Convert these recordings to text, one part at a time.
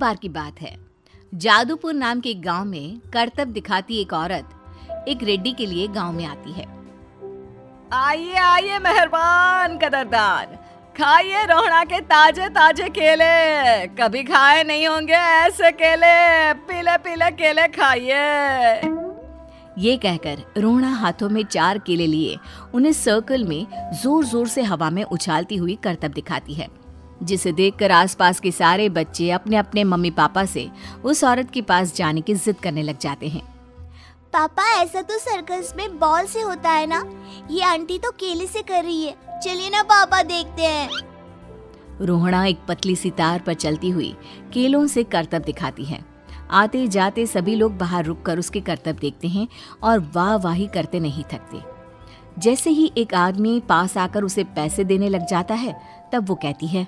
बार की बात है। जादूपुर नाम के एक गांव में करतब दिखाती एक औरत एक रेड्डी के लिए गांव में आती है। आइए आइए मेहरबान कदरदान, खाइए रोहड़ा के ताजे ताजे केले। कभी खाए नहीं होंगे ऐसे केले। पीले पीले केले खाइए। ये कहकर रोहड़ा हाथों में 4 केले लिए उन्हें सर्कल में जोर जोर से हवा में उछालती हुई करतब दिखाती है, जिसे देखकर आसपास के सारे बच्चे अपने अपने मम्मी पापा से उस औरत के पास जाने की जिद करने लग जाते हैं। पापा, ऐसा तो सर्कस में बॉल से होता है ना, ये आंटी तो केले से कर रही है। चलिए ना पापा, देखते हैं। रोहड़ा एक पतली सी तार पर चलती हुई केलों से करतब दिखाती है। आते जाते सभी लोग बाहर रुककर उसके करतब देखते हैं और वाह वाही करते नहीं थकते। जैसे ही एक आदमी पास आकर उसे पैसे देने लग जाता है, तब वो कहती है,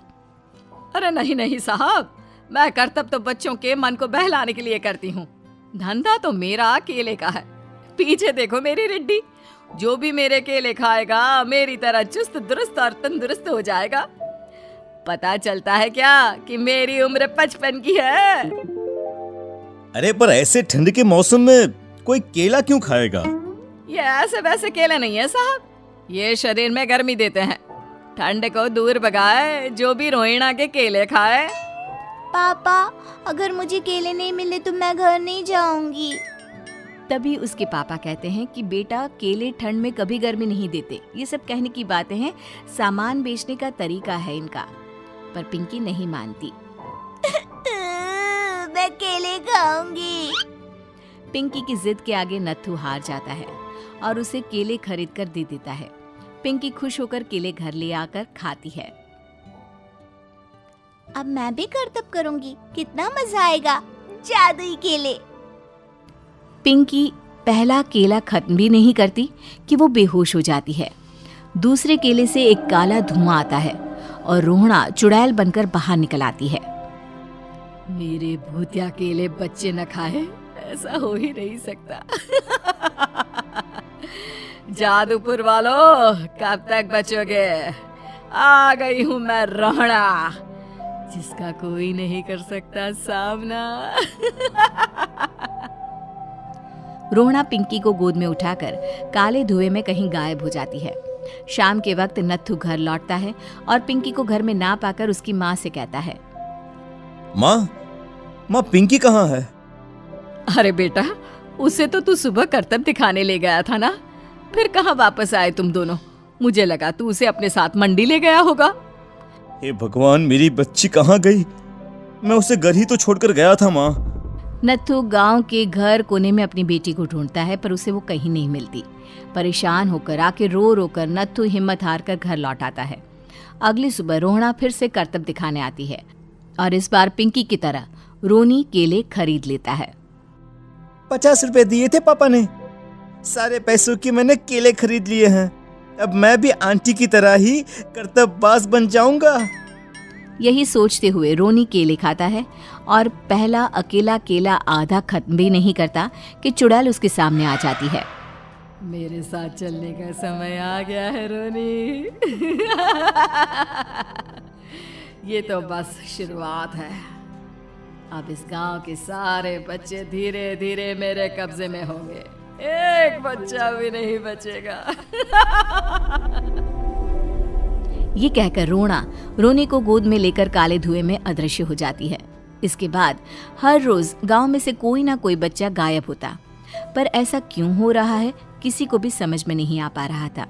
अरे नहीं नहीं साहब, मैं करतब तो बच्चों के मन को बहलाने के लिए करती हूँ। धंधा तो मेरा केले का है। पीछे देखो मेरी रिड्डी, जो भी मेरे केले खाएगा मेरी तरह चुस्त दुरुस्त और तंदुरुस्त हो जाएगा। पता चलता है क्या कि मेरी उम्र 55 की है। अरे पर ऐसे ठंड के मौसम में कोई केला क्यों खाएगा? ये ऐसे वैसे केले नहीं है साहब, ये शरीर में गर्मी देते हैं। ठंड को दूर भगाए जो भी रोहिणा के केले खाए। पापा, अगर मुझे केले नहीं मिले तो मैं घर नहीं जाऊंगी। तभी उसके पापा कहते हैं कि बेटा, केले ठंड में कभी गर्मी नहीं देते। ये सब कहने की बातें हैं, सामान बेचने का तरीका है इनका। पर पिंकी नहीं मानती। मैं केले खाऊंगी। पिंकी की जिद के आगे नत्थू हार जाता है और उसे केले खरीद कर दे देता है। पिंकी खुश होकर केले घर ले आकर खाती है। अब मैं भी करतब करूंगी, कितना मजा आएगा। जादुई केले। पिंकी पहला केला खत्म भी नहीं करती कि वो बेहोश हो जाती है। दूसरे केले से एक काला धुआं आता है और रोहड़ा चुड़ैल बनकर बाहर निकल आती है। मेरे भूतिया केले बच्चे न खाए, ऐसा हो ही नहीं सकता। जादूपुर वालों, कब तक बचोगे? आ गई हूँ मैं रोहड़ा, जिसका कोई नहीं कर सकता सामना। रोहड़ा पिंकी को गोद में उठाकर काले धुएं में कहीं गायब हो जाती है। शाम के वक्त नत्थू घर लौटता है और पिंकी को घर में ना पाकर उसकी माँ से कहता है, माँ पिंकी कहाँ है? अरे बेटा, उसे तो तू सुबह करतब दिखाने ले गया था ना, फिर कहाँ वापस आए तुम दोनों? मुझे लगा तू उसे अपने साथ मंडी ले गया होगा। हे भगवान, मेरी बच्ची कहाँ गई? मैं उसे घर ही तो छोड़कर गया था माँ। नत्थू गांव के घर कोने में अपनी बेटी को ढूंढता है, पर उसे वो कहीं नहीं मिलती। परेशान होकर आके रो रो कर नत्थू हिम्मत हार कर घर लौट आता है। अगली सुबह रोहड़ा फिर से करतब दिखाने आती है और इस बार पिंकी की तरह रोनी केले खरीद लेता है। 50 रुपए दिए थे पापा ने, सारे पैसों की मैंने केले खरीद लिए हैं। अब मैं भी आंटी की तरह ही करतबबाज बन जाऊंगा। यही सोचते हुए रोनी केले खाता है और पहला अकेला केला आधा खत्म भी नहीं करता कि चुड़ैल उसके सामने आ जाती है। मेरे साथ चलने का समय आ गया है रोनी। ये तो बस शुरुआत है। अब इस गांव के सारे बच्चे धीरे धीरे मेरे कब्जे में होंगे, एक बच्चा भी नहीं बचेगा। ये कहकर रोनी को गोद में लेकर काले धुएं में अदृश्य हो जाती है। इसके बाद हर रोज गांव में से कोई ना कोई बच्चा गायब होता, पर ऐसा क्यों हो रहा है किसी को भी समझ में नहीं आ पा रहा था।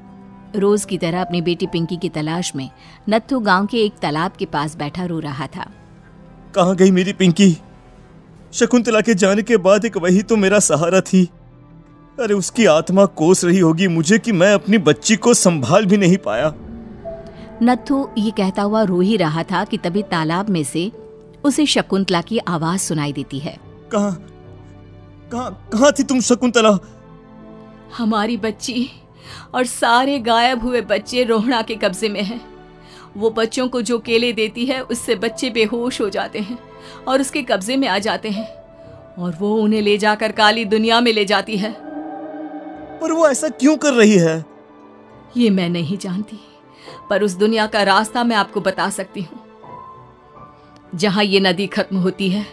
रोज की तरह अपनी बेटी पिंकी की तलाश में नत्थू गांव के एक तालाब के पास बैठा रो रहा था। कहाँ गई मेरी पिंकी? शकुंतला के जाने के बाद एक वही तो मेरा सहारा थी। अरे उसकी आत्मा कोस रही होगी मुझे कि मैं अपनी बच्ची को संभाल भी नहीं पाया। नत्थू ये कहता हुआ रो ही रहा था कि तभी तालाब में से उसे शकुंतला की आवाज सुनाई देती है। कहाँ थी तुम शकुंतला? हमारी बच्ची और सारे गायब हुए बच्चे रोहड़ा के कब्जे में हैं। वो बच्चों को जो केले देती है उससे बच्चे बेहोश हो जाते हैं और उसके कब्जे में आ जाते हैं और वो उन्हें ले जाकर काली दुनिया में ले जाती है। पर वो ऐसा क्यों कर रही है? ये मैं नहीं जानती, पर उस दुनिया का रास्ता मैं आपको बता सकती हूँ। जहाँ ये नदी खत्म होती है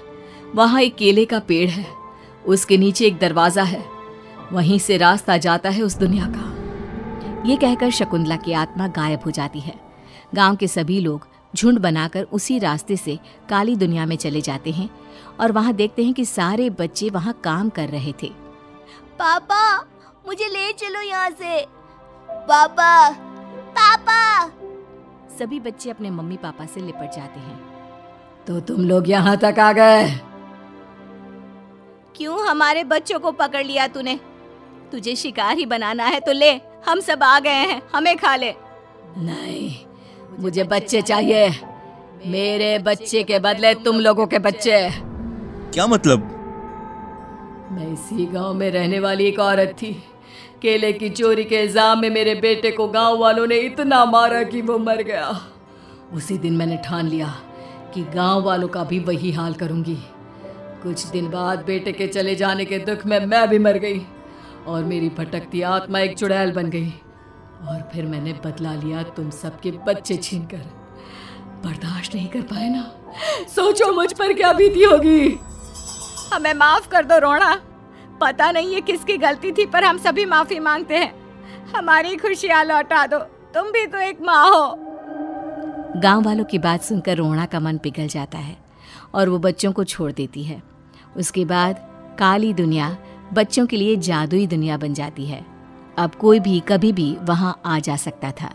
वहाँ एक केले का पेड़ है, उसके नीचे एक दरवाजा है, वहीं से रास्ता जाता है उस दुनिया का। ये कहकर शकुंतला की आत्मा गायब हो जाती है। गांव के सभी लोग झुंड बनाकर उसी रास्ते से काली दुनिया में चले जाते हैं और वहां देखते हैं कि सारे बच्चे वहां काम कर रहे थे। पापा मुझे ले चलो यहाँ से। पापा पापा। सभी बच्चे अपने मम्मी पापा से लिपट जाते हैं। तो तुम लोग यहाँ तक आ गए? क्यों हमारे बच्चों को पकड़ लिया तूने? तुझे शिकार ही बनाना है तो ले, हम सब आ गए हैं, हमें खा ले। नहीं, मुझे बच्चे चाहिए, मेरे बच्चे के बदले तुम लोगों के बच्चे। क्या मतलब? मैं इसी गांव में रहने वाली एक औरत थी। केले की चोरी के इल्जाम में मेरे बेटे को गांव वालों ने इतना मारा कि वो मर गया। उसी दिन मैंने ठान लिया कि गांव वालों का भी वही हाल करूंगी। कुछ दिन बाद बेटे के चले जाने के दुख में मैं भी मर गई और मेरी भटकती आत्मा एक चुड़ैल बन गई। और फिर मैंने बदला लिया तुम सबके बच्चे छीनकर। बर्दाश्त नहीं कर पाए ना, सोचो मुझ पर क्या बीती होगी। हमें माफ कर दो रोना, पता नहीं ये किसकी गलती थी पर हम सभी माफी मांगते हैं। हमारी खुशियाँ लौटा दो, तुम भी तो एक माँ हो। गांव वालों की बात सुनकर रोना का मन पिघल जाता है और वो बच्चों को छोड़ देती है। उसके बाद काली दुनिया बच्चों के लिए जादुई दुनिया बन जाती है। अब कोई भी कभी भी वहां आ जा सकता था।